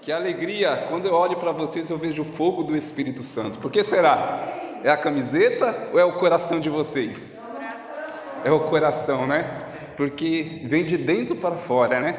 Que alegria, quando eu olho para vocês eu vejo o fogo do Espírito Santo. Por que será? É a camiseta ou é o coração de vocês? É o coração, né? Porque vem de dentro para fora, né?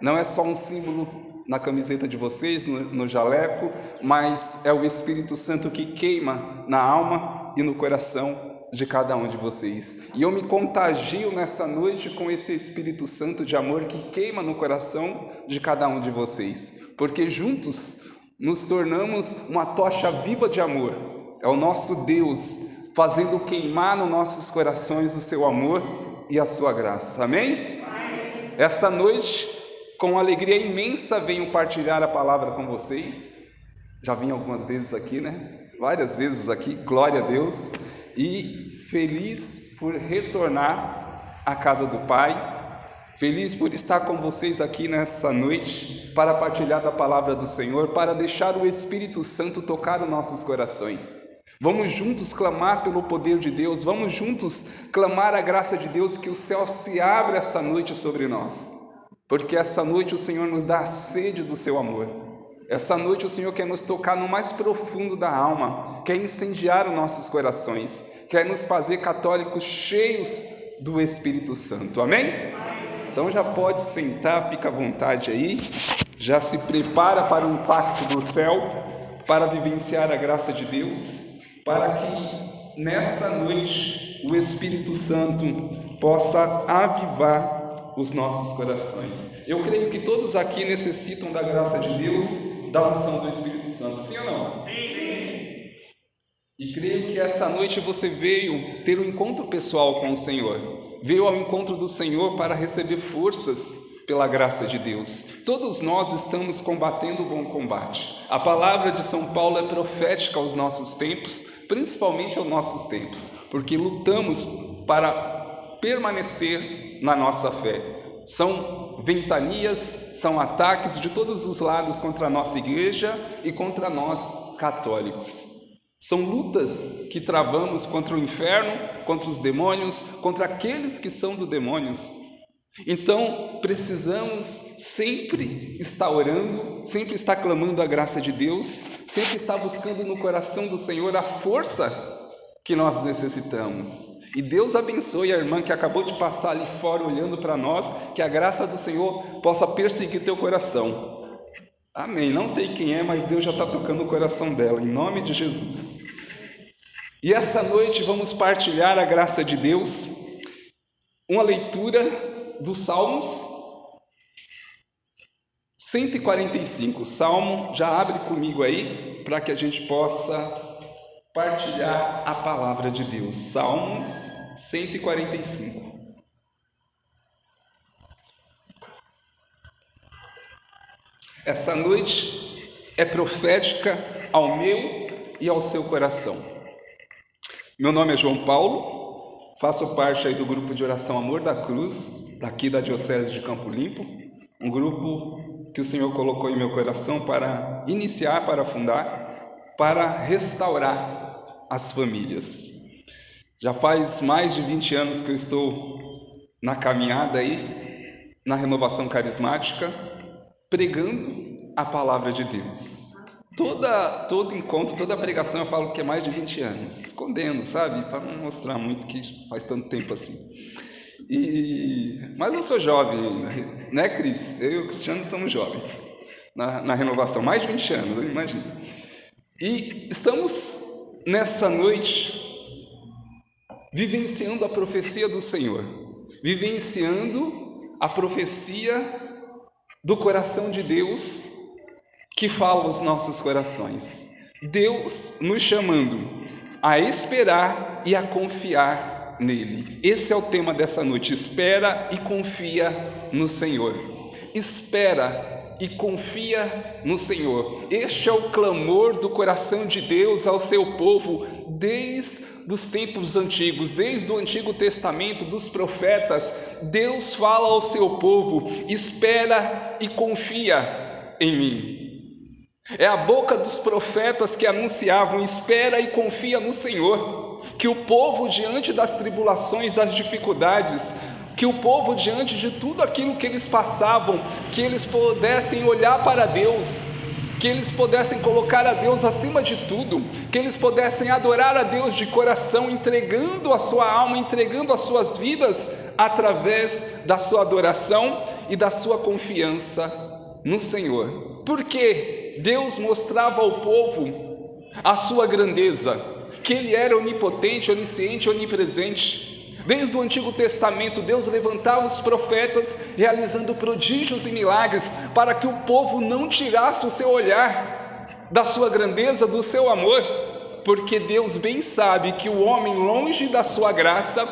Não é só um símbolo na camiseta de vocês, no jaleco, mas é o Espírito Santo que queima na alma e no coração de cada um de vocês. E eu me contagio nessa noite com esse Espírito Santo de amor que queima no coração de cada um de vocês, porque juntos nos tornamos uma tocha viva de amor. É o nosso Deus fazendo queimar nos nossos corações o seu amor e a sua graça. Amém? Amém. Essa noite, com alegria imensa, venho partilhar a palavra com vocês. Já vim algumas vezes aqui, né? Várias vezes aqui, glória a Deus. E feliz por retornar à casa do Pai, feliz por estar com vocês aqui nessa noite, para partilhar da palavra do Senhor, para deixar o Espírito Santo tocar os nossos corações. Vamos juntos clamar pelo poder de Deus, vamos juntos clamar a graça de Deus, que o céu se abra essa noite sobre nós, porque essa noite o Senhor nos dá a sede do seu amor. Essa noite o Senhor quer nos tocar no mais profundo da alma, quer incendiar os nossos corações, quer nos fazer católicos cheios do Espírito Santo. Amém? Então já pode sentar, fica à vontade aí, já se prepara para o impacto do céu, para vivenciar a graça de Deus, para que nessa noite o Espírito Santo possa avivar os nossos corações. Eu creio que todos aqui necessitam da graça de Deus, da unção do Espírito Santo, sim ou não? Sim! E creio que essa noite você veio ter um encontro pessoal com o Senhor, veio ao encontro do Senhor para receber forças pela graça de Deus. Todos nós estamos combatendo o bom combate. A palavra de São Paulo é profética aos nossos tempos, principalmente aos nossos tempos, porque lutamos para permanecer na nossa fé. São ventanias, são ataques de todos os lados contra a nossa igreja e contra nós católicos. São lutas que travamos contra o inferno, contra os demônios, contra aqueles que são dos demônios. Então precisamos sempre estar orando, sempre estar clamando a graça de Deus, sempre estar buscando no coração do Senhor a força que nós necessitamos. E Deus abençoe a irmã que acabou de passar ali fora olhando para nós, que a graça do Senhor possa perseguir teu coração. Amém. Não sei quem é, mas Deus já está tocando o coração dela, em nome de Jesus. E essa noite vamos partilhar a graça de Deus, uma leitura dos Salmos 145. Salmo, já abre comigo aí, para que a gente possa partilhar a palavra de Deus. Salmos 145. Essa noite é profética ao meu e ao seu coração. Meu nome é João Paulo, faço parte aí do grupo de oração Amor da Cruz, daqui da Diocese de Campo Limpo, um grupo que o Senhor colocou em meu coração para iniciar, para fundar, para restaurar as famílias. Já faz mais de 20 anos que eu estou na caminhada aí, na renovação carismática, pregando a palavra de Deus. Todo encontro, toda pregação eu falo que é mais de 20 anos, escondendo, sabe? Para não mostrar muito que faz tanto tempo assim. Mas eu sou jovem ainda, né, Cris? Eu e o Cristiano somos jovens na renovação, mais de 20 anos, eu imagino. E estamos nessa noite vivenciando a profecia do Senhor, vivenciando a profecia do coração de Deus que fala aos nossos corações. Deus nos chamando a esperar e a confiar nele. Esse é o tema dessa noite. Espera e confia no Senhor. Espera e confia no Senhor. Este é o clamor do coração de Deus ao seu povo desde os tempos antigos, desde o Antigo Testamento, dos profetas. Deus fala ao seu povo: espera e confia em mim. É a boca dos profetas que anunciavam: espera e confia no Senhor. Que o povo, diante das tribulações, das dificuldades, que o povo, diante de tudo aquilo que eles passavam, que eles pudessem olhar para Deus que eles pudessem colocar a Deus acima de tudo, que eles pudessem adorar a Deus de coração, entregando a sua alma, entregando as suas vidas através da sua adoração e da sua confiança no Senhor. Porque Deus mostrava ao povo a sua grandeza, que Ele era onipotente, onisciente, onipresente. Desde o Antigo Testamento, Deus levantava os profetas, realizando prodígios e milagres, para que o povo não tirasse o seu olhar da sua grandeza, do seu amor, porque Deus bem sabe que o homem, longe da sua graça,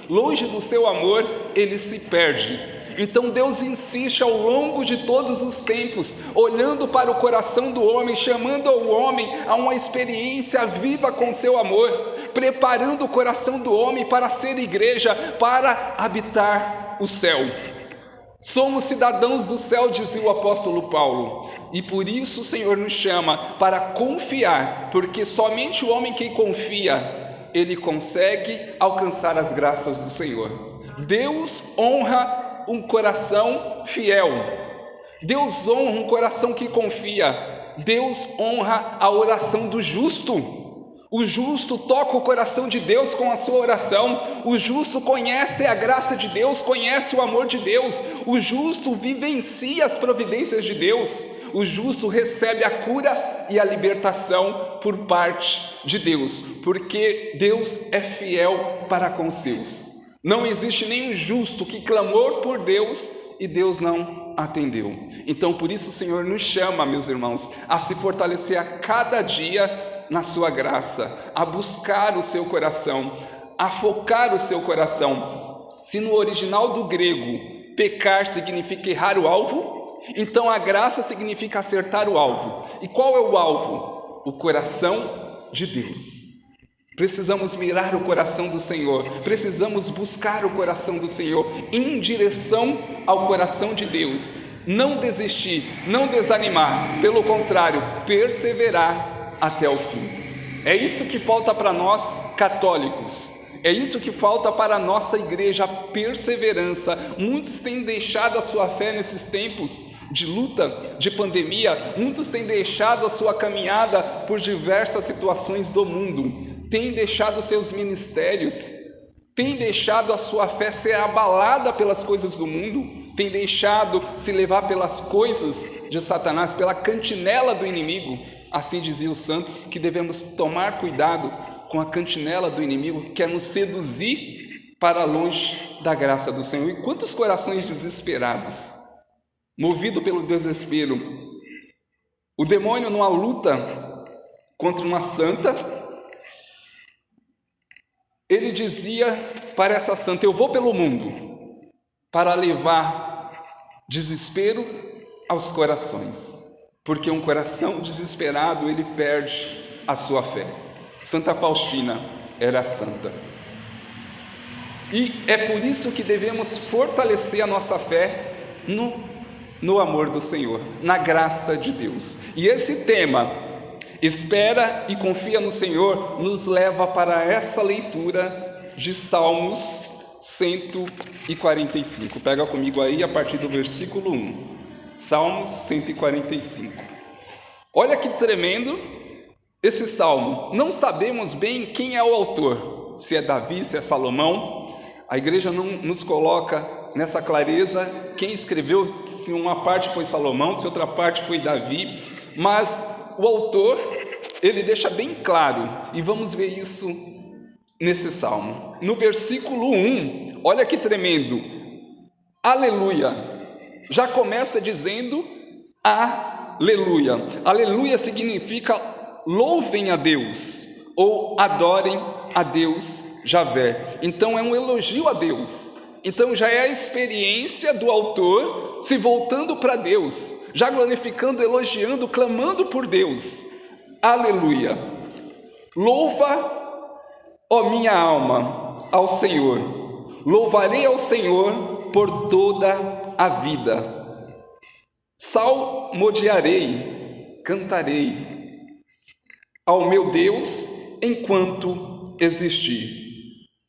longe do seu amor, ele se perde. Então Deus insiste ao longo de todos os tempos, olhando para o coração do homem, chamando o homem a uma experiência viva com seu amor, preparando o coração do homem para ser igreja, para habitar o céu. Somos cidadãos do céu, dizia o apóstolo Paulo, e por isso o Senhor nos chama para confiar, porque somente o homem que confia, ele consegue alcançar as graças do Senhor. Deus honra um coração fiel, Deus honra um coração que confia, Deus honra a oração do justo. O justo toca o coração de Deus com a sua oração, o justo conhece a graça de Deus, conhece o amor de Deus, o justo vivencia as providências de Deus, o justo recebe a cura e a libertação por parte de Deus, porque Deus é fiel para com os seus. Não existe nenhum justo que clamou por Deus e Deus não atendeu. Então por isso o Senhor nos chama, meus irmãos, a se fortalecer a cada dia na sua graça, a buscar o seu coração, a focar o seu coração. Se no original do grego pecar significa errar o alvo, então a graça significa acertar o alvo. E qual é o alvo? O coração de Deus. Precisamos mirar o coração do Senhor, precisamos buscar o coração do Senhor em direção ao coração de Deus. Não desistir, não desanimar, pelo contrário, perseverar até o fim. É isso que falta para nós católicos, é isso que falta para a nossa igreja, a perseverança. Muitos têm deixado a sua fé nesses tempos de luta, de pandemia, muitos têm deixado a sua caminhada por diversas situações do mundo, têm deixado seus ministérios, têm deixado a sua fé ser abalada pelas coisas do mundo, têm deixado se levar pelas coisas de Satanás, pela cantinela do inimigo. Assim diziam os santos, que devemos tomar cuidado com a cantinela do inimigo, que quer nos seduzir para longe da graça do Senhor. E quantos corações desesperados, movido pelo desespero, o demônio numa luta contra uma santa, ele dizia para essa santa: eu vou pelo mundo para levar desespero aos corações, porque um coração desesperado, ele perde a sua fé. Santa Faustina era santa. E é por isso que devemos fortalecer a nossa fé no amor do Senhor, na graça de Deus. E esse tema, espera e confia no Senhor, nos leva para essa leitura de Salmos 145. Pega comigo aí a partir do versículo 1. Salmos 145. Olha que tremendo esse salmo. Não sabemos bem quem é o autor, se é Davi, se é Salomão. A igreja não nos coloca nessa clareza quem escreveu, se uma parte foi Salomão, se outra parte foi Davi, mas o autor, ele deixa bem claro, e vamos ver isso nesse salmo. No versículo 1, olha que tremendo, aleluia, já começa dizendo aleluia. Aleluia significa louvem a Deus, ou adorem a Deus Javé. Então é um elogio a Deus. Então já é a experiência do autor se voltando para Deus, já glorificando, elogiando, clamando por Deus. Aleluia. Louva, ó minha alma, ao Senhor. Louvarei ao Senhor por toda a vida. Salmodiarei, cantarei ao meu Deus enquanto existir.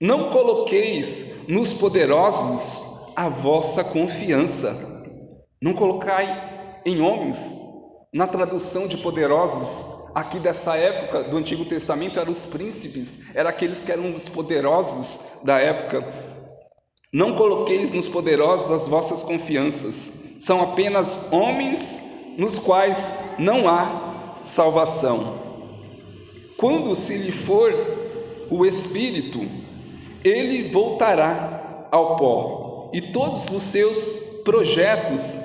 Não coloqueis nos poderosos a vossa confiança. Não colocai em homens Na tradução de poderosos, aqui dessa época do Antigo Testamento, eram os príncipes, eram aqueles que eram os poderosos da época. Não coloqueis nos poderosos as vossas confianças, são apenas homens nos quais não há salvação. Quando se lhe for o Espírito, ele voltará ao pó, e todos os seus projetos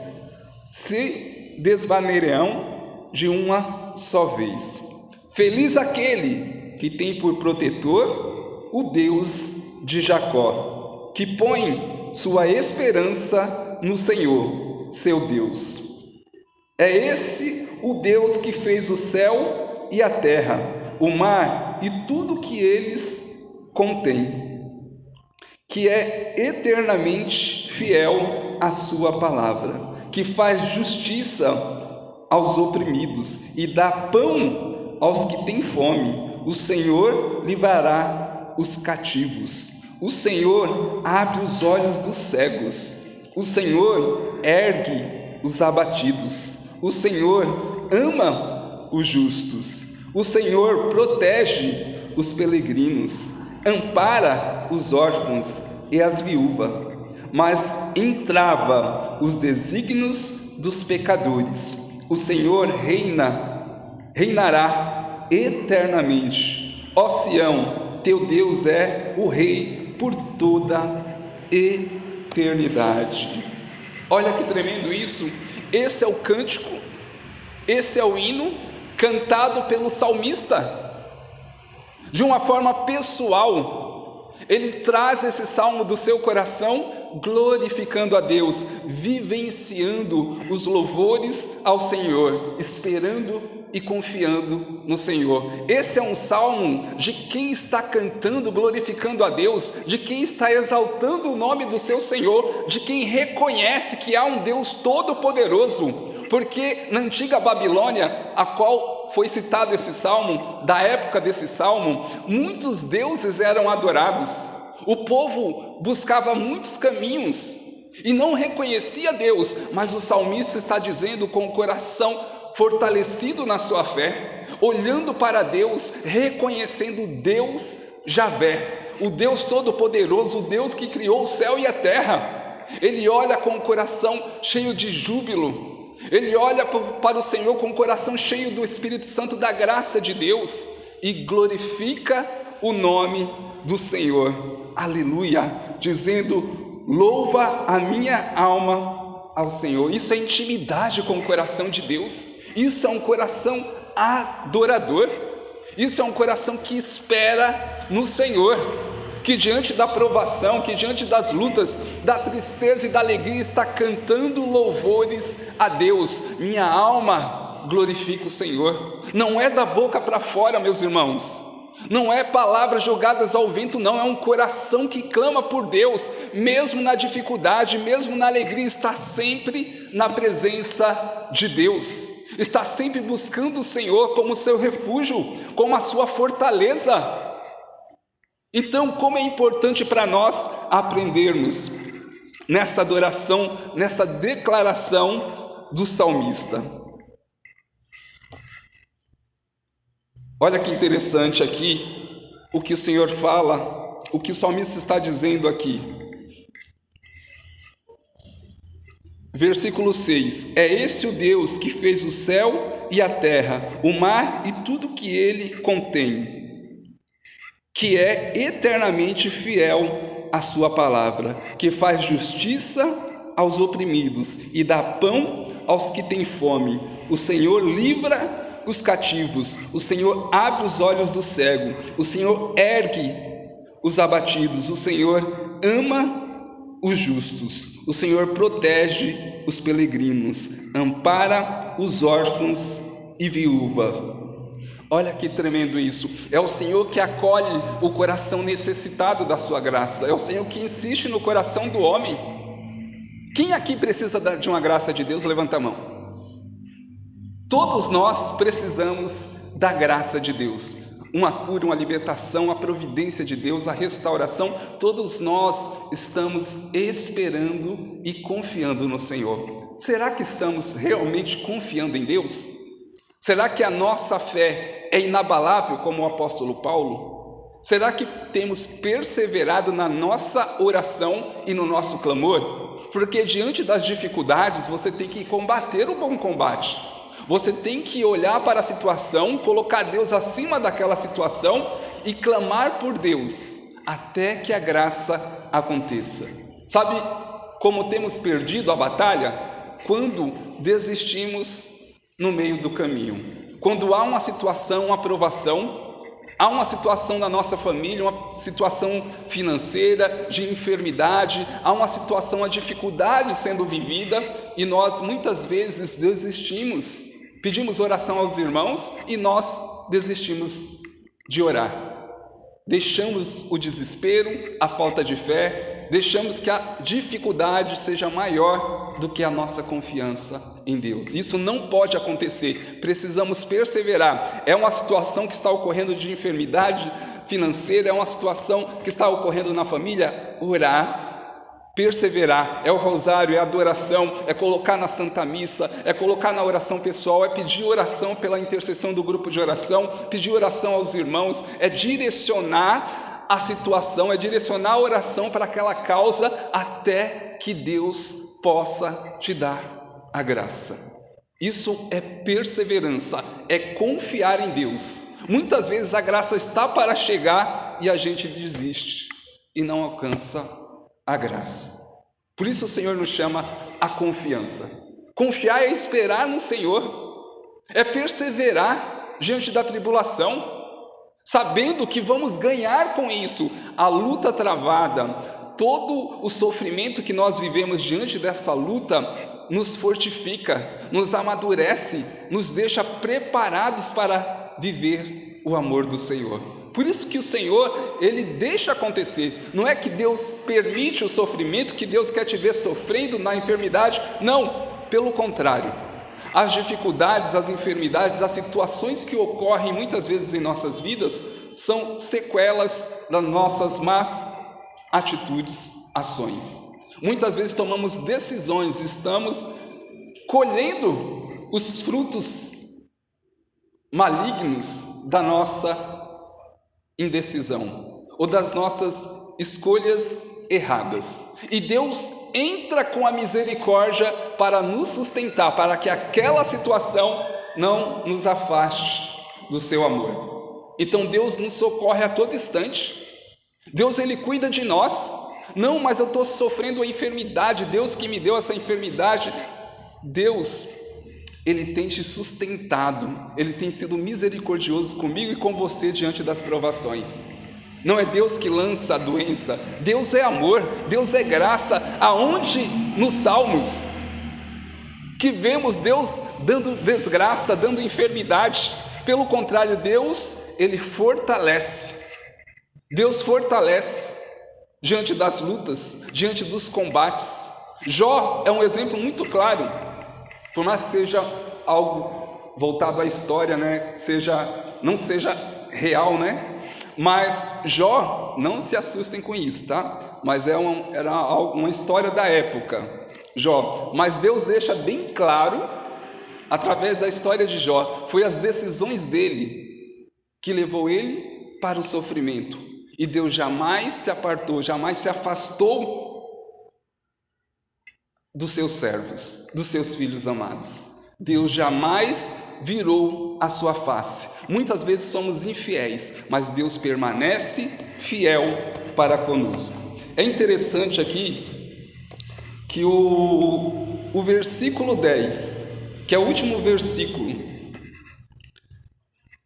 se desvaneirão de uma só vez. Feliz aquele que tem por protetor o Deus de Jacó, que põe sua esperança no Senhor, seu Deus. É esse o Deus que fez o céu e a terra, o mar e tudo que eles contêm, que é eternamente fiel à sua palavra, que faz justiça aos oprimidos e dá pão aos que têm fome. O Senhor livrará os cativos. O Senhor abre os olhos dos cegos. O Senhor ergue os abatidos. O Senhor ama os justos. O Senhor protege os peregrinos, ampara os órfãos e as viúvas, mas entrava os desígnios dos pecadores. O Senhor reinará eternamente. Ó Sião, teu Deus é o Rei por toda eternidade. Olha que tremendo isso. Esse é o cântico, esse é o hino cantado pelo salmista. De uma forma pessoal, ele traz esse salmo do seu coração, glorificando a Deus, vivenciando os louvores ao Senhor, esperando e confiando no Senhor. Esse é um salmo de quem está cantando, glorificando a Deus, de quem está exaltando o nome do seu Senhor, de quem reconhece que há um Deus todo-poderoso. Porque na antiga Babilônia, a qual foi citado esse salmo, da época desse salmo, muitos deuses eram adorados. O povo buscava muitos caminhos e não reconhecia Deus, mas o salmista está dizendo com o coração fortalecido na sua fé, olhando para Deus, reconhecendo Deus Javé, o Deus Todo-Poderoso, o Deus que criou o céu e a terra. Ele olha com o coração cheio de júbilo. Ele olha para o Senhor com o coração cheio do Espírito Santo, da graça de Deus, e glorifica o nome do Senhor. Aleluia! Dizendo: louva a minha alma ao Senhor. Isso é intimidade com o coração de Deus. Isso é um coração adorador. Isso é um coração que espera no Senhor, que diante da provação, que diante das lutas, da tristeza e da alegria, está cantando louvores a Deus. Minha alma glorifica o Senhor. Não é da boca para fora, meus irmãos. Não é palavras jogadas ao vento, não. É um coração que clama por Deus, mesmo na dificuldade, mesmo na alegria, está sempre na presença de Deus. Está sempre buscando o Senhor como seu refúgio, como a sua fortaleza. Então, como é importante para nós aprendermos nessa adoração, nessa declaração do salmista. Olha que interessante aqui o que o Senhor fala, o que o salmista está dizendo aqui. Versículo 6: é esse o Deus que fez o céu e a terra, o mar e tudo que ele contém, que é eternamente fiel à sua palavra, que faz justiça aos oprimidos e dá pão aos que têm fome. O Senhor livra os cativos, o Senhor abre os olhos do cego, o Senhor ergue os abatidos, o Senhor ama os justos, o Senhor protege os peregrinos, ampara os órfãos e viúva. Olha que tremendo isso. É o Senhor que acolhe o coração necessitado da sua graça. É o Senhor que insiste no coração do homem. Quem aqui precisa de uma graça de Deus? Levanta a mão. Todos nós precisamos da graça de Deus. Uma cura, uma libertação, a providência de Deus, a restauração. Todos nós estamos esperando e confiando no Senhor. Será que estamos realmente confiando em Deus? Será que a nossa fé é inabalável como o apóstolo Paulo? Será que temos perseverado na nossa oração e no nosso clamor? Porque diante das dificuldades você tem que combater o bom combate. Você tem que olhar para a situação, colocar Deus acima daquela situação e clamar por Deus até que a graça aconteça. Sabe como temos perdido a batalha? Quando desistimos no meio do caminho. Quando há uma situação, uma provação, há uma situação na nossa família, uma situação financeira, de enfermidade, há uma situação, uma dificuldade sendo vivida e nós muitas vezes desistimos, pedimos oração aos irmãos e nós desistimos de orar. Deixamos o desespero, a falta de fé, deixamos que a dificuldade seja maior do que a nossa confiança em Deus. Isso não pode acontecer, precisamos perseverar. É uma situação que está ocorrendo de enfermidade financeira, é uma situação que está ocorrendo na família, orar, perseverar, é o rosário, é a adoração, é colocar na Santa Missa, é colocar na oração pessoal, é pedir oração pela intercessão do grupo de oração, pedir oração aos irmãos, é direcionar a situação, é direcionar a oração para aquela causa até que Deus possa te dar a graça. Isso é perseverança, é confiar em Deus. Muitas vezes a graça está para chegar e a gente desiste e não alcança a graça. Por isso o Senhor nos chama a confiança. Confiar é esperar no Senhor, é perseverar diante da tribulação, sabendo que vamos ganhar com isso. A luta travada, todo o sofrimento que nós vivemos diante dessa luta nos fortifica, nos amadurece, nos deixa preparados para viver o amor do Senhor. Por isso que o Senhor, Ele deixa acontecer. Não é que Deus permite o sofrimento, que Deus quer te ver sofrendo na enfermidade. Não, pelo contrário. As dificuldades, as enfermidades, as situações que ocorrem muitas vezes em nossas vidas são sequelas das nossas más atitudes, ações. Muitas vezes tomamos decisões, estamos colhendo os frutos malignos da nossa indecisão ou das nossas escolhas erradas. E Deus entra com a misericórdia para nos sustentar, para que aquela situação não nos afaste do seu amor. Então Deus nos socorre a todo instante. Deus, Ele cuida de nós. Não, mas eu estou sofrendo a enfermidade, Deus que me deu essa enfermidade. Deus, Ele tem te sustentado, Ele tem sido misericordioso comigo e com você diante das provações. Não é Deus que lança a doença, Deus é amor, Deus é graça. Aonde nos Salmos que vemos Deus dando desgraça, dando enfermidade? Pelo contrário, Deus, Ele fortalece. Deus fortalece diante das lutas, diante dos combates. Jó é um exemplo muito claro. Por mais que seja algo voltado à história, né? Não seja real, né? Mas Jó, não se assustem com isso, tá? Mas era uma história da época, Jó. Mas Deus deixa bem claro, através da história de Jó, foi as decisões dele que levou ele para o sofrimento. E Deus jamais se apartou, jamais se afastou dos seus servos, dos seus filhos amados. Deus jamais virou a sua face. Muitas vezes somos infiéis, mas Deus permanece fiel para conosco. É interessante aqui que o versículo 10, que é o último versículo: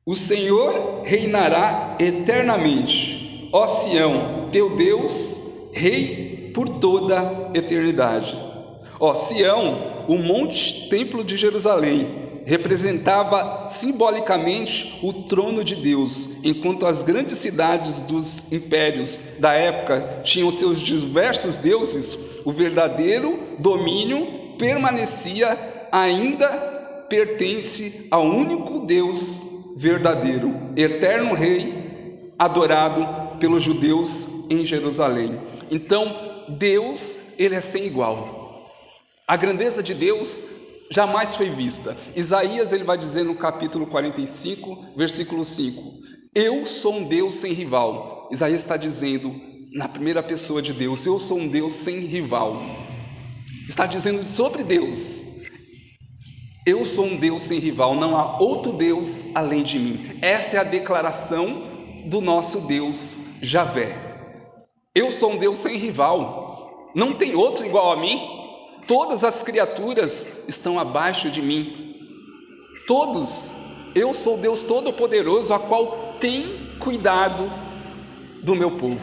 o Senhor reinará eternamente, ó Sião, teu Deus, rei por toda a eternidade. Ó, Sião, o monte templo de Jerusalém, representava simbolicamente o trono de Deus, enquanto as grandes cidades dos impérios da época tinham seus diversos deuses, o verdadeiro domínio ainda pertence ao único Deus verdadeiro, eterno Rei, adorado pelos judeus em Jerusalém. Então, Deus, Ele é sem igual. A grandeza de Deus jamais foi vista. Isaías, ele vai dizer no capítulo 45, versículo 5, eu sou um Deus sem rival. Isaías está dizendo na primeira pessoa de Deus, eu sou um Deus sem rival. Está dizendo sobre Deus, eu sou um Deus sem rival, não há outro Deus além de mim. Essa é a declaração do nosso Deus Javé. Eu sou um Deus sem rival, não tem outro igual a mim. Todas as criaturas estão abaixo de mim. Todos. Eu sou Deus Todo-Poderoso, a qual tem cuidado do meu povo.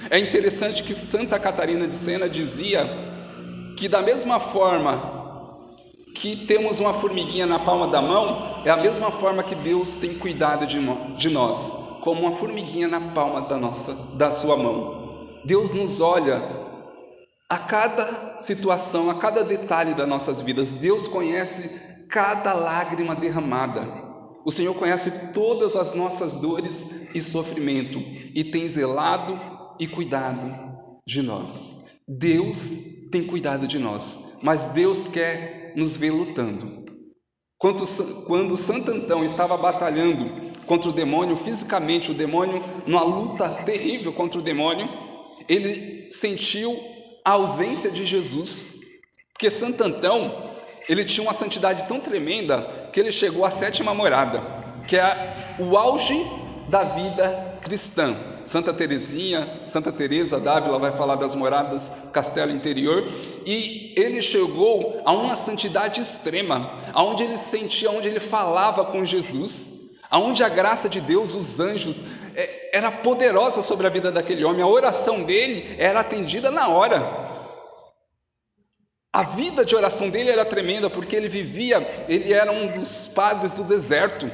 É interessante que Santa Catarina de Sena dizia que da mesma forma que temos uma formiguinha na palma da mão, é a mesma forma que Deus tem cuidado de nós, como uma formiguinha na palma da sua mão. Deus nos olha a cada situação, a cada detalhe das nossas vidas. Deus conhece cada lágrima derramada. O Senhor conhece todas as nossas dores e sofrimento e tem zelado e cuidado de nós. Deus tem cuidado de nós, mas Deus quer nos ver lutando. Quando Santo Antão estava batalhando contra o demônio, fisicamente, o demônio, numa luta terrível contra o demônio, ele sentiu a ausência de Jesus, porque Santo Antão, ele tinha uma santidade tão tremenda que ele chegou à sétima morada, que é o auge da vida cristã. Santa Teresa d'Ávila vai falar das moradas Castelo Interior, e ele chegou a uma santidade extrema, aonde ele sentia, onde ele falava com Jesus, aonde a graça de Deus, os anjos, era poderosa sobre a vida daquele homem. A oração dele era atendida na hora. A vida de oração dele era tremenda, porque ele era um dos padres do deserto,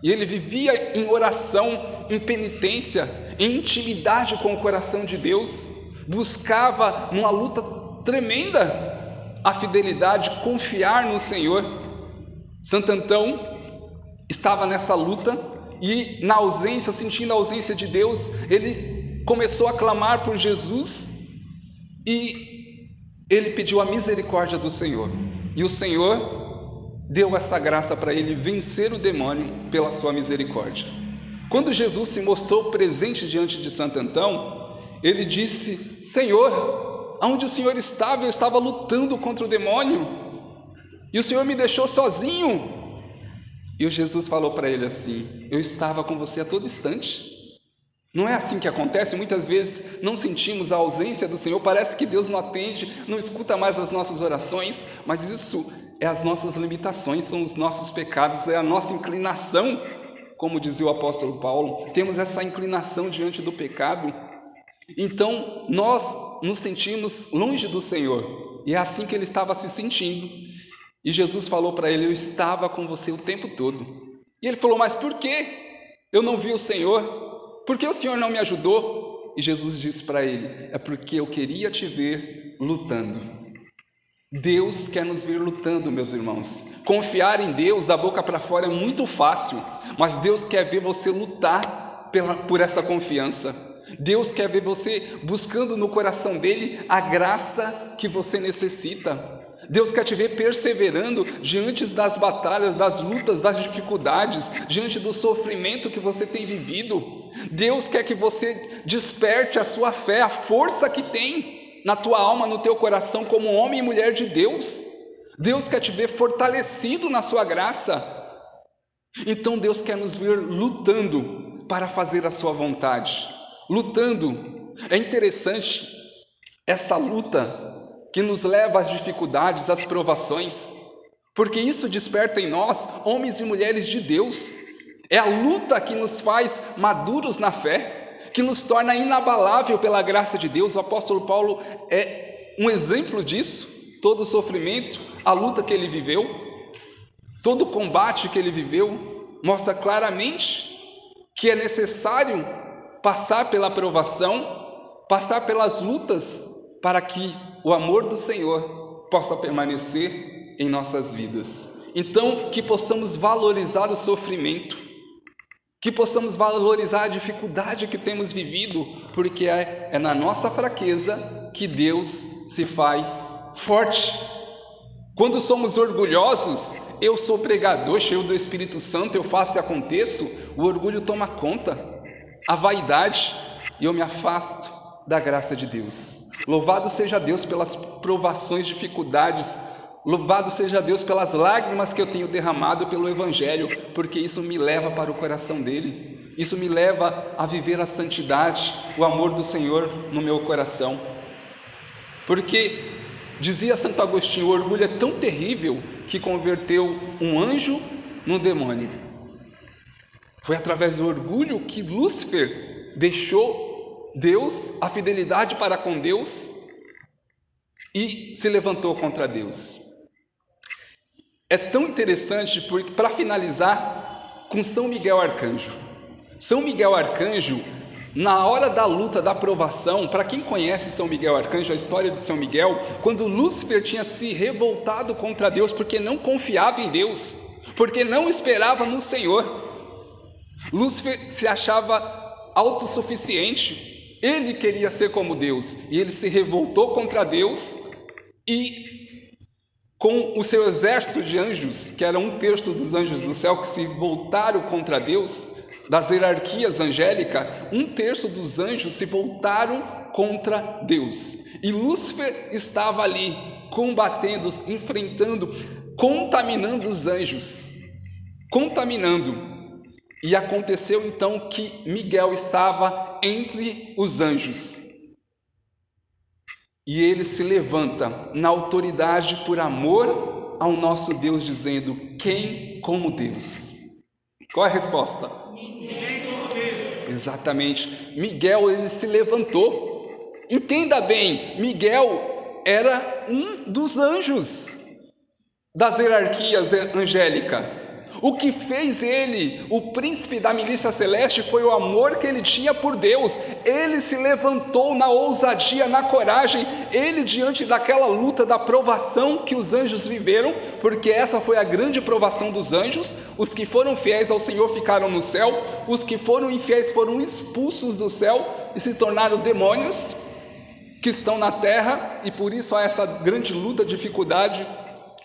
e ele vivia em oração, em penitência, em intimidade com o coração de Deus, buscava numa luta tremenda a fidelidade, confiar no Senhor. Santo Antão estava nessa luta e sentindo a ausência de Deus, ele começou a clamar por Jesus e ele pediu a misericórdia do Senhor. E o Senhor deu essa graça para ele vencer o demônio pela sua misericórdia. Quando Jesus se mostrou presente diante de Santo Antão, ele disse: Senhor, aonde o Senhor estava? Eu estava lutando contra o demônio e o Senhor me deixou sozinho. E o Jesus falou para ele assim: eu estava com você a todo instante. Não é assim que acontece? Muitas vezes não sentimos a ausência do Senhor, parece que Deus não atende, não escuta mais as nossas orações, mas isso é as nossas limitações, são os nossos pecados, é a nossa inclinação, como dizia o apóstolo Paulo, temos essa inclinação diante do pecado. Então nós nos sentimos longe do Senhor, e é assim que ele estava se sentindo. E Jesus falou para ele: eu estava com você o tempo todo. E ele falou: mas por que eu não vi o Senhor? Por que o Senhor não me ajudou? E Jesus disse para ele: é porque eu queria te ver lutando. Deus quer nos ver lutando, meus irmãos. Confiar em Deus da boca para fora é muito fácil, mas Deus quer ver você lutar por essa confiança. Deus quer ver você buscando no coração dele a graça que você necessita. Deus quer te ver perseverando diante das batalhas, das lutas, das dificuldades, diante do sofrimento que você tem vivido. Deus quer que você desperte a sua fé, a força que tem na tua alma, no teu coração, como homem e mulher de Deus. Deus quer te ver fortalecido na sua graça. Então Deus quer nos ver lutando para fazer a sua vontade. Lutando. É interessante essa luta que nos leva às dificuldades, às provações, porque isso desperta em nós, homens e mulheres de Deus. É a luta que nos faz maduros na fé, que nos torna inabalável pela graça de Deus. O apóstolo Paulo é um exemplo disso. Todo o sofrimento, a luta que ele viveu, todo o combate que ele viveu, mostra claramente que é necessário passar pela provação, passar pelas lutas, para que o amor do Senhor possa permanecer em nossas vidas. Então, que possamos valorizar o sofrimento, que possamos valorizar a dificuldade que temos vivido, porque é na nossa fraqueza que Deus se faz forte. Quando somos orgulhosos, eu sou pregador, cheio do Espírito Santo, eu faço e aconteço, o orgulho toma conta, a vaidade, e eu me afasto da graça de Deus. Louvado seja Deus pelas provações, dificuldades, louvado seja Deus pelas lágrimas que eu tenho derramado pelo Evangelho, porque isso me leva para o coração dele, isso me leva a viver a santidade, o amor do Senhor no meu coração. Porque, dizia Santo Agostinho, o orgulho é tão terrível que converteu um anjo num demônio. Foi através do orgulho que Lúcifer deixou Deus, a fidelidade para com Deus, e se levantou contra Deus. É tão interessante porque, para finalizar, com São Miguel Arcanjo. São Miguel Arcanjo, na hora da luta, da provação, para quem conhece São Miguel Arcanjo, a história de São Miguel, quando Lúcifer tinha se revoltado contra Deus porque não confiava em Deus, porque não esperava no Senhor, Lúcifer se achava autossuficiente, ele queria ser como Deus, e ele se revoltou contra Deus, e com o seu exército de anjos, que era 1/3 dos anjos do céu que se voltaram contra Deus, das hierarquias angélicas, 1/3 dos anjos se voltaram contra Deus. E Lúcifer estava ali, combatendo, enfrentando, contaminando os anjos. Contaminando. E aconteceu então que Miguel estava entre os anjos. E ele se levanta na autoridade por amor ao nosso Deus, dizendo: quem como Deus? Qual é a resposta? Ninguém como Deus. Exatamente. Miguel, ele se levantou. Entenda bem, Miguel era um dos anjos das hierarquias angélicas. O que fez ele, o príncipe da milícia celeste, foi o amor que ele tinha por Deus. Ele se levantou na ousadia, na coragem, ele diante daquela luta, da provação que os anjos viveram, porque essa foi a grande provação dos anjos. Os que foram fiéis ao Senhor ficaram no céu, os que foram infiéis foram expulsos do céu e se tornaram demônios que estão na terra, e por isso há essa grande luta, dificuldade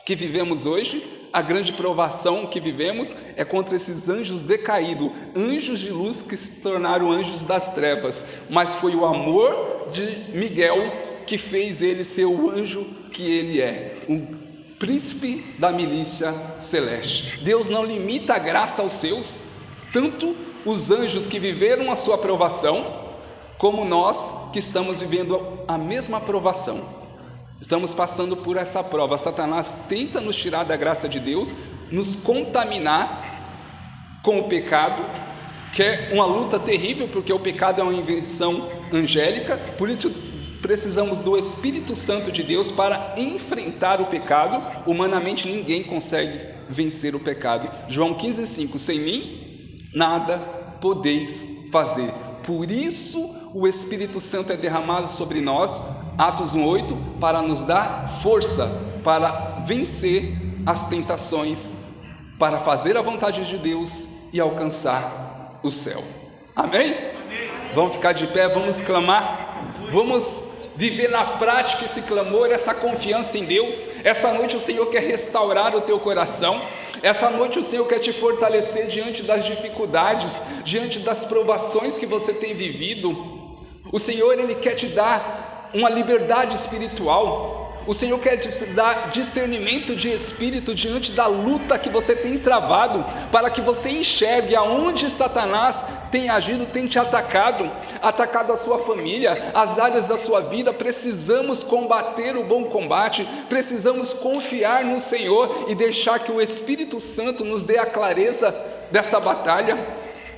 que vivemos hoje. A grande provação que vivemos é contra esses anjos decaídos, anjos de luz que se tornaram anjos das trevas, mas foi o amor de Miguel que fez ele ser o anjo que ele é, o príncipe da milícia celeste. Deus não limita a graça aos seus, tanto os anjos que viveram a sua provação, como nós que estamos vivendo a mesma provação. Estamos passando por essa prova. Satanás tenta nos tirar da graça de Deus, nos contaminar com o pecado, que é uma luta terrível, porque o pecado é uma invenção angélica. Por isso precisamos do Espírito Santo de Deus para enfrentar o pecado. Humanamente ninguém consegue vencer o pecado. João 15,5: sem mim nada podeis fazer. Por isso o Espírito Santo é derramado sobre nós, Atos 1,8, para nos dar força para vencer as tentações, para fazer a vontade de Deus e alcançar o céu. Amém? Amém. Vamos ficar de pé, vamos clamar, vamos viver na prática esse clamor, essa confiança em Deus. Essa noite o Senhor quer restaurar o teu coração. Essa noite o Senhor quer te fortalecer diante das dificuldades, diante das provações que você tem vivido. O Senhor, Ele quer te dar uma liberdade espiritual. O Senhor quer te dar discernimento de espírito diante da luta que você tem travado, para que você enxergue aonde Satanás tem agido, tem te atacado a sua família, as áreas da sua vida. Precisamos combater o bom combate, precisamos confiar no Senhor e deixar que o Espírito Santo nos dê a clareza dessa batalha,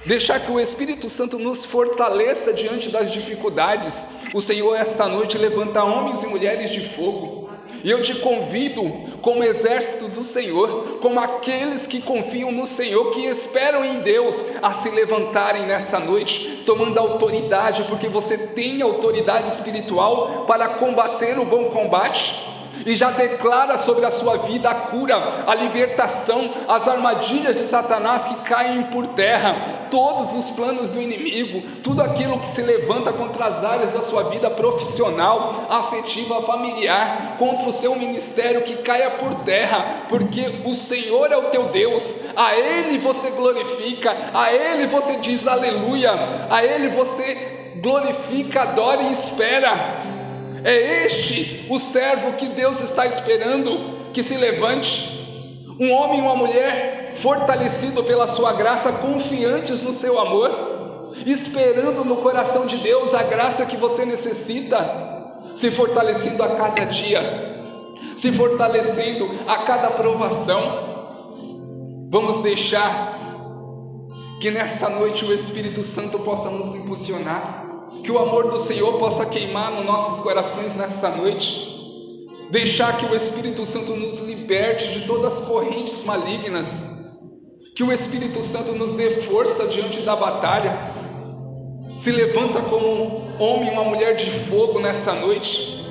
deixar que o Espírito Santo nos fortaleça diante das dificuldades. O Senhor essa noite levanta homens e mulheres de fogo, e eu te convido, como exército do Senhor, como aqueles que confiam no Senhor, que esperam em Deus, a se levantarem nessa noite, tomando autoridade, porque você tem autoridade espiritual para combater o bom combate. E já declara sobre a sua vida a cura, a libertação, as armadilhas de Satanás que caem por terra. todos os planos do inimigo, tudo aquilo que se levanta contra as áreas da sua vida profissional, afetiva, familiar, contra o seu ministério, que caia por terra, porque o Senhor é o teu Deus, a Ele você glorifica, a Ele você diz aleluia, a Ele você glorifica, adora e espera. É este o servo que Deus está esperando que se levante, um homem e uma mulher fortalecido pela sua graça, confiantes no seu amor, esperando no coração de Deus a graça que você necessita, se fortalecendo a cada dia, se fortalecendo a cada provação. Vamos deixar que nessa noite o Espírito Santo possa nos impulsionar, que o amor do Senhor possa queimar nos nossos corações nessa noite, deixar que o Espírito Santo nos liberte de todas as correntes malignas, que o Espírito Santo nos dê força diante da batalha. Se levanta como um homem e uma mulher de fogo nessa noite,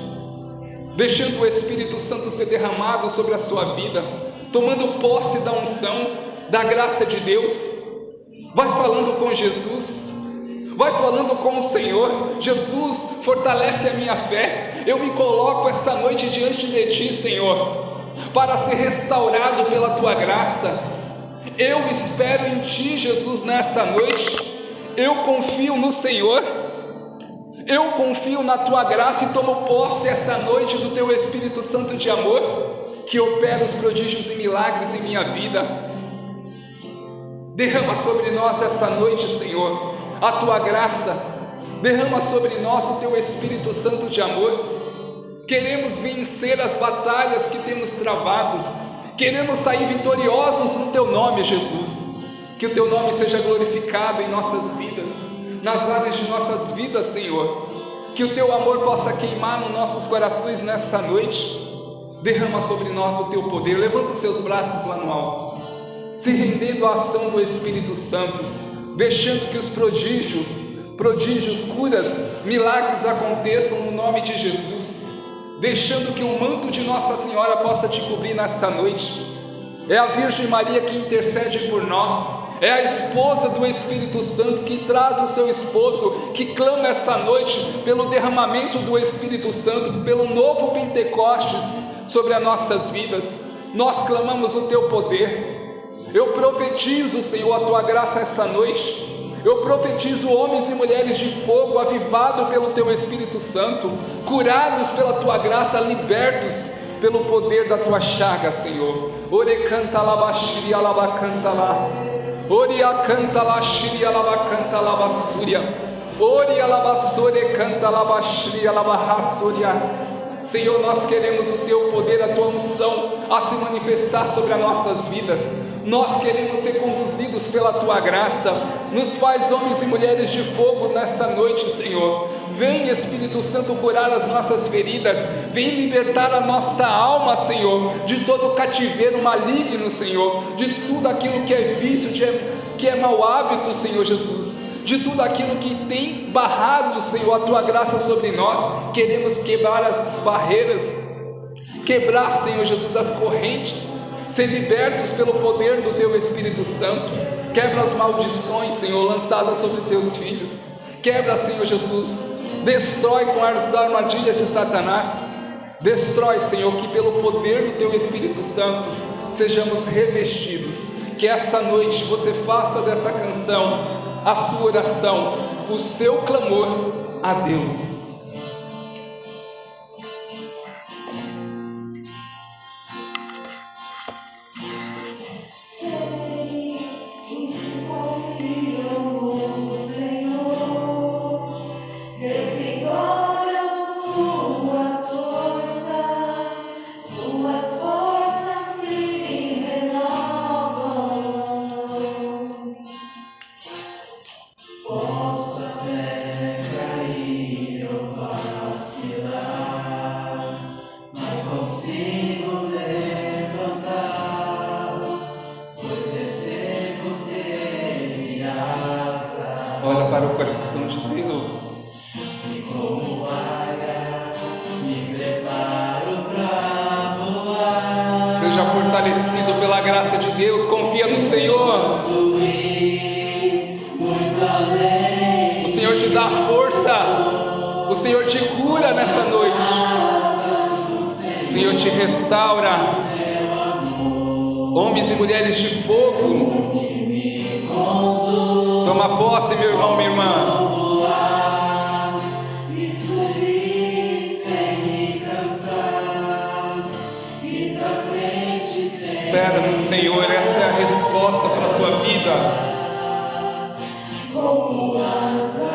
deixando o Espírito Santo ser derramado sobre a sua vida, tomando posse da unção, da graça de Deus. Vai falando com Jesus, vai falando com o Senhor. Jesus, fortalece a minha fé. Eu me coloco essa noite diante de Ti, Senhor, para ser restaurado pela Tua graça. Eu espero em Ti, Jesus, nessa noite. Eu confio no Senhor, eu confio na Tua graça e tomo posse essa noite do Teu Espírito Santo de amor, que opera os prodígios e milagres em minha vida. Derrama sobre nós essa noite, Senhor, a Tua graça. Derrama sobre nós o Teu Espírito Santo de amor. Queremos vencer as batalhas que temos travado. Queremos sair vitoriosos no Teu nome, Jesus. Que o Teu nome seja glorificado em nossas vidas, nas áreas de nossas vidas, Senhor. Que o Teu amor possa queimar nos nossos corações nessa noite. Derrama sobre nós o Teu poder. Levanta os seus braços lá no alto, se rendendo à ação do Espírito Santo, deixando que os prodígios, curas, milagres aconteçam no nome de Jesus, deixando que o manto de Nossa Senhora possa te cobrir nessa noite. É a Virgem Maria que intercede por nós, é a esposa do Espírito Santo que traz o seu esposo, que clama essa noite pelo derramamento do Espírito Santo, pelo novo Pentecostes sobre as nossas vidas. Nós clamamos o Teu poder. Eu profetizo, Senhor, a Tua graça essa noite. Eu profetizo homens e mulheres de fogo, avivados pelo Teu Espírito Santo, curados pela Tua graça, libertos pelo poder da Tua chaga, Senhor. Ore canta lá, xiri alaba canta lá. Ore a canta lá, xiri alaba canta lá, basúria. Ore alaba sore canta lá, xiri alaba rassúria. Senhor, nós queremos o Teu poder, a Tua unção a se manifestar sobre as nossas vidas. Nós queremos ser conduzidos pela Tua graça. Nos faz homens e mulheres de fogo nessa noite, Senhor. Vem, Espírito Santo, curar as nossas feridas. Vem libertar a nossa alma, Senhor, de todo o cativeiro maligno, Senhor, de tudo aquilo que é vício, que é mau hábito, Senhor Jesus, de tudo aquilo que tem barrado, Senhor, a Tua graça sobre nós. Queremos quebrar as barreiras, quebrar, Senhor Jesus, as correntes, ser libertos pelo poder do Teu Espírito Santo. Quebra as maldições, Senhor, lançadas sobre Teus filhos. Quebra, Senhor Jesus, destrói com as armadilhas de Satanás. Destrói, Senhor, que pelo poder do Teu Espírito Santo sejamos revestidos. Que essa noite você faça dessa canção a sua oração, o seu clamor a Deus. Olha para o coração de Deus. E como águia, me preparo para voar. Seja fortalecido pela graça de Deus. Confia no Senhor. Posso ir restaura. Homens e mulheres de fogo. Toma posse, meu irmão, minha irmã. Espera no Senhor, essa é a resposta para a sua vida. Como asas,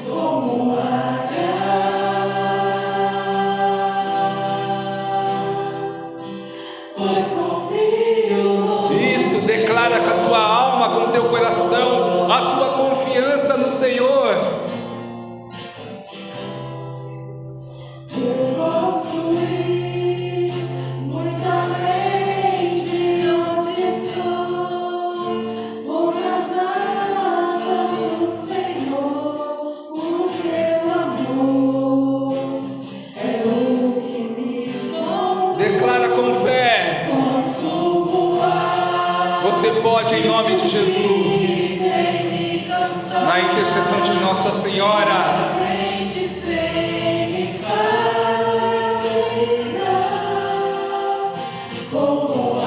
como águias, pois confio. Isso, declara com a tua alma, com o teu coração, a tua confiança no Senhor. Eu posso ir muito além de onde estou, por as asas do Senhor. O teu amor é o que me conduz. Declara com fé. Posso voar, Você pode, em nome de Jesus, sem me cansar, na intercessão de Nossa Senhora. frente sem me fatigar, como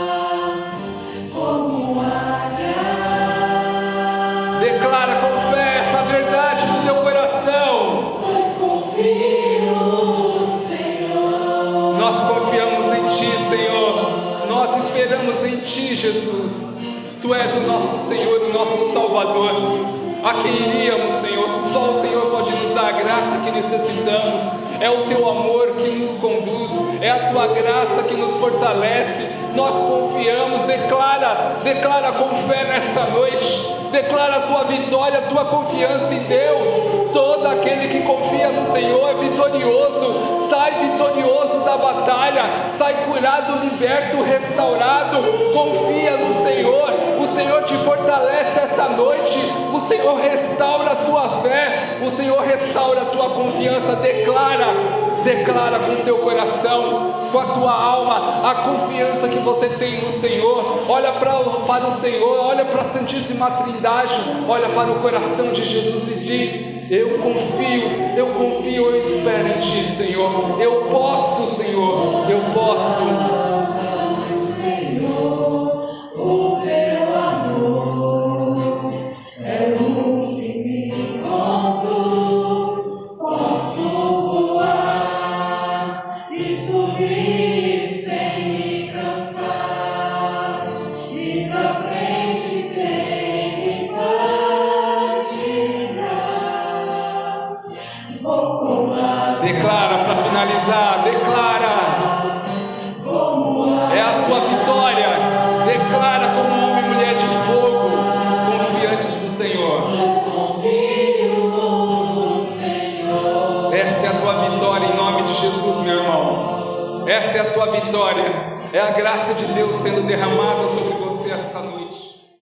asas, como águias. Declara com fé essa verdade no teu coração. Pois confio no Senhor. Nós confiamos em Ti, Senhor. Nós esperamos em Ti, Jesus. Tu és o nosso Senhor, o nosso Salvador. A quem iríamos, Senhor? Só o Senhor pode nos dar a graça que necessitamos. É o Teu amor que nos conduz. É a Tua graça que nos fortalece. Nós confiamos. Declara com fé nessa noite. Declara a tua vitória, a tua confiança em Deus. Todo aquele que confia no Senhor é vitorioso. Sai vitorioso da batalha. Sai curado, liberto, restaurado. Confia no Senhor. O Senhor te fortalece essa noite. O Senhor restaura a sua fé. O Senhor restaura a tua confiança. Declara com o teu coração, com a tua alma, a confiança que você tem no Senhor. Olha para o Senhor, olha para a Santíssima Trindade, olha para o coração de Jesus e diz: eu confio, eu espero em Ti, Senhor. Eu posso, Senhor, eu posso. Senhor, o teu amor é o que me conduz. Posso voar e subir sem me cansar, ir pra frente sem me fatigar. Vou com asas, Declara para finalizar, declara. É a tua vitória. Declara como homem e mulher de fogo, confiantes do Senhor. pois confio no Senhor. Essa é a tua vitória em nome de Jesus, meu irmão. Essa é a tua vitória. É a graça de Deus sendo derramada sobre você essa